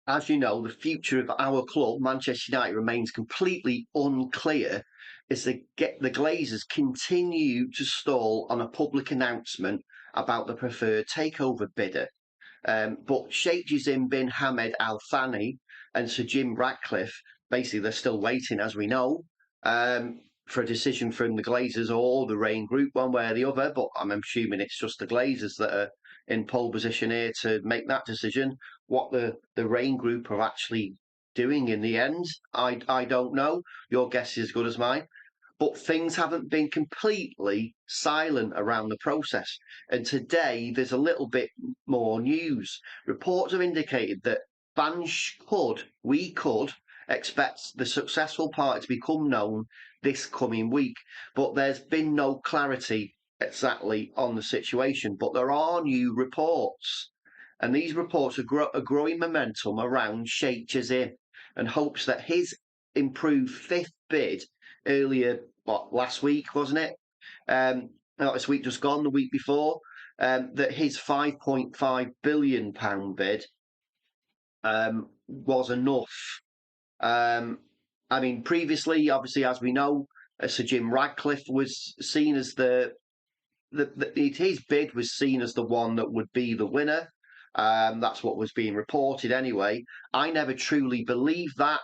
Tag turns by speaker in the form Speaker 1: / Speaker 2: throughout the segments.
Speaker 1: as you know, the future of our club, Manchester United, remains completely unclear as the Glazers continue to stall on a public announcement about the preferred takeover bidder. But Sheikh Jassim bin Hamad Al Thani and Sir Jim Ratcliffe, basically, they're still waiting, as we know, for a decision from the Glazers or the Raine Group, one way or the other. But I'm assuming it's just the Glazers that are in pole position here to make that decision. What the Raine Group are actually doing in the end, I don't know. Your guess is as good as mine. But things haven't been completely silent around the process. And today there's a little bit more news. Reports have indicated that we could expect the successful party to become known this coming week. But there's been no clarity exactly on the situation. But there are new reports. And these reports are growing momentum around Sheikh Jassim and hopes that his improved fifth bid earlier, last week, wasn't it? Not this week just gone, the week before, that his £5.5 billion bid was enough. I mean, previously, obviously, as we know, Sir Jim Ratcliffe was seen as his bid was seen as the one that would be the winner. That's what was being reported anyway. I never truly believed that.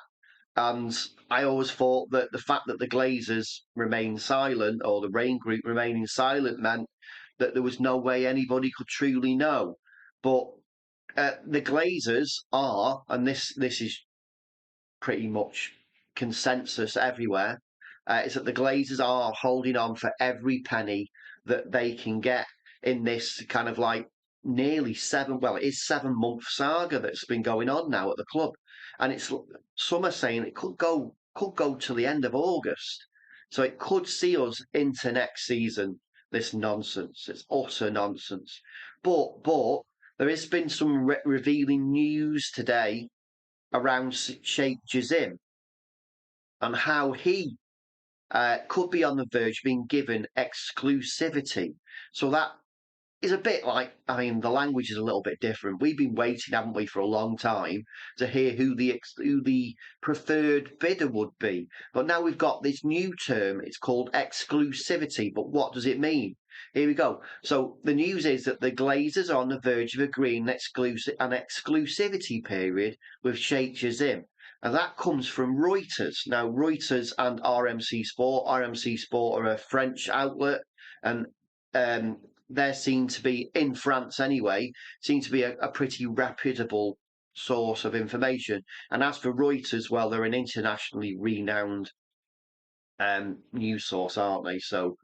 Speaker 1: And I always thought that the fact that the Glazers remained silent, or the Raine Group remaining silent, meant that there was no way anybody could truly know. But the Glazers are, and this is pretty much consensus everywhere, is that the Glazers are holding on for every penny that they can get in this kind of like nearly it is 7 month saga that's been going on now at the club. And it's some are saying it could go to the end of August. So it could see us into next season. This nonsense. It's utter nonsense. But there has been some revealing news today around Sheikh Jassim and how he could be on the verge of being given exclusivity. So that is a bit like, I mean, the language is a little bit different. We've been waiting, haven't we, for a long time to hear who the preferred bidder would be. But now we've got this new term. It's called exclusivity. But what does it mean? Here we go. So the news is that the Glazers are on the verge of agreeing an exclusivity period with Sheikh Jassim. And that comes from Reuters. Now, Reuters and RMC Sport. RMC Sport are a French outlet, and there seem to be, in France anyway, seem to be a pretty reputable source of information. And as for Reuters, well, they're an internationally renowned news source, aren't they? So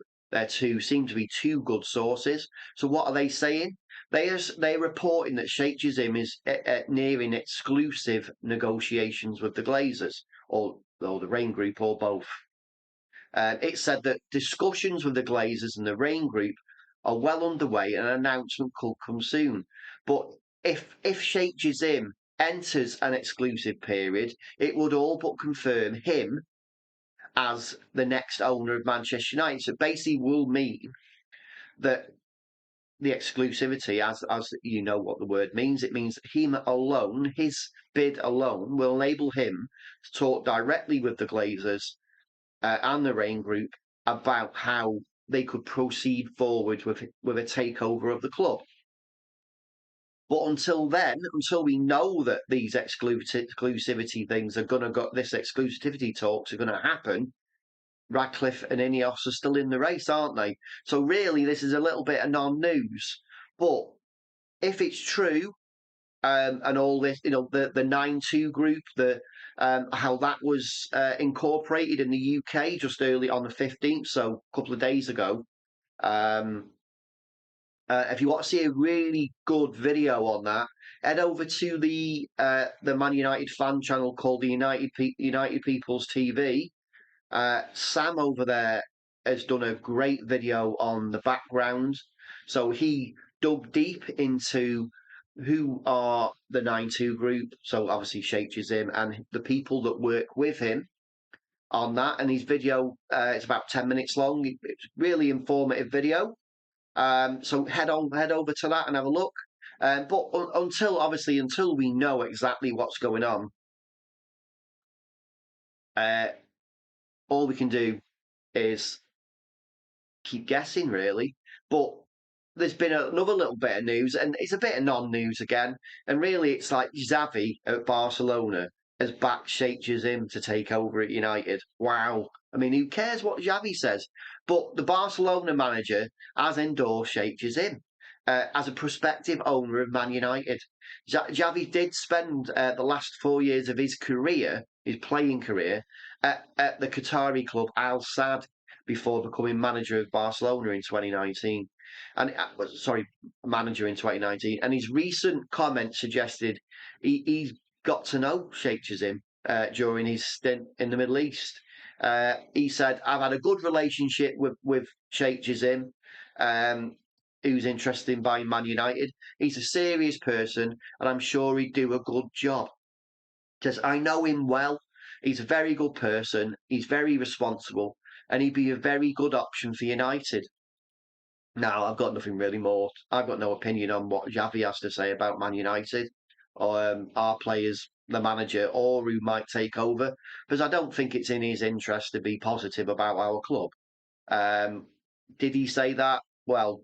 Speaker 1: seem to be two good sources. So what are they saying? They're reporting that Sheikh Jassim is nearing exclusive negotiations with the Glazers, or the Raine Group, or both. It said that discussions with the Glazers and the Raine Group are well underway and an announcement could come soon. But if Sheikh Jassim enters an exclusive period, it would all but confirm him as the next owner of Manchester United. So basically will mean that the exclusivity, as you know what the word means, it means him alone, his bid alone, will enable him to talk directly with the Glazers and the Raine Group about how they could proceed forward with a takeover of the club. But until then, until we know that these exclusivity things are going to go, this exclusivity talks are going to happen, Ratcliffe and INEOS are still in the race, aren't they? So really, this is a little bit of non-news. But if it's true, and all this, the 9-2 group, how that was incorporated in the UK just early on the 15th, so a couple of days ago. If you want to see a really good video on that, head over to the Man United fan channel called the United People's TV. Sam over there has done a great video on the background. So he dug deep into who are the 9-2 group. So obviously Sheikh Jassim and the people that work with him on that. And his video, it's about 10 minutes long. It's a really informative video. So head over to that and have a look. But until we know exactly what's going on, all we can do is keep guessing, really. But there's been another little bit of news, and it's a bit of non-news again. And really, it's like Xavi at Barcelona has backed Sheikh Jassim to take over at United. Wow. I mean, who cares what Xavi says? But the Barcelona manager has endorsed Sheikh Jassim as a prospective owner of Man United. Xavi did spend the last 4 years of his career, his playing career, at the Qatari club Al Sadd before becoming manager of Barcelona in 2019. And sorry, manager in 2019. And his recent comment suggested he's got to know Sheikh Jassim during his stint in the Middle East. He said, "I've had a good relationship with Sheikh Jassim, who's interested in buying Man United. He's a serious person, and I'm sure he'd do a good job. Because I know him well. He's a very good person. He's very responsible, and he'd be a very good option for United." Now, I've got nothing really more. I've got no opinion on what Xavi has to say about Man United, or our players, the manager, or who might take over, because I don't think it's in his interest to be positive about our club. Um, did he say that? Well,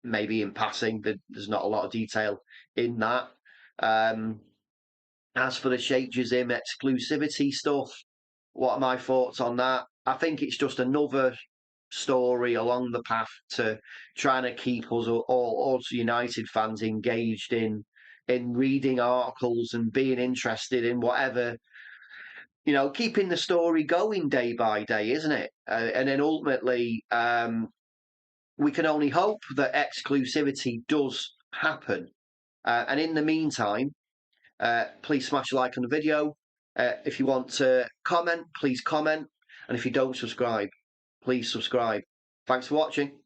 Speaker 1: maybe in passing. There's not a lot of detail in that. Um, as for the Sheikh Jassim exclusivity stuff, what are my thoughts on that? I think it's just another story along the path to trying to keep us United fans engaged in reading articles and being interested in whatever, keeping the story going day by day, isn't it? And then ultimately, we can only hope that exclusivity does happen. And in the meantime, please smash a like on the video. If you want to comment, please comment. And if you don't subscribe, please subscribe. Thanks for watching.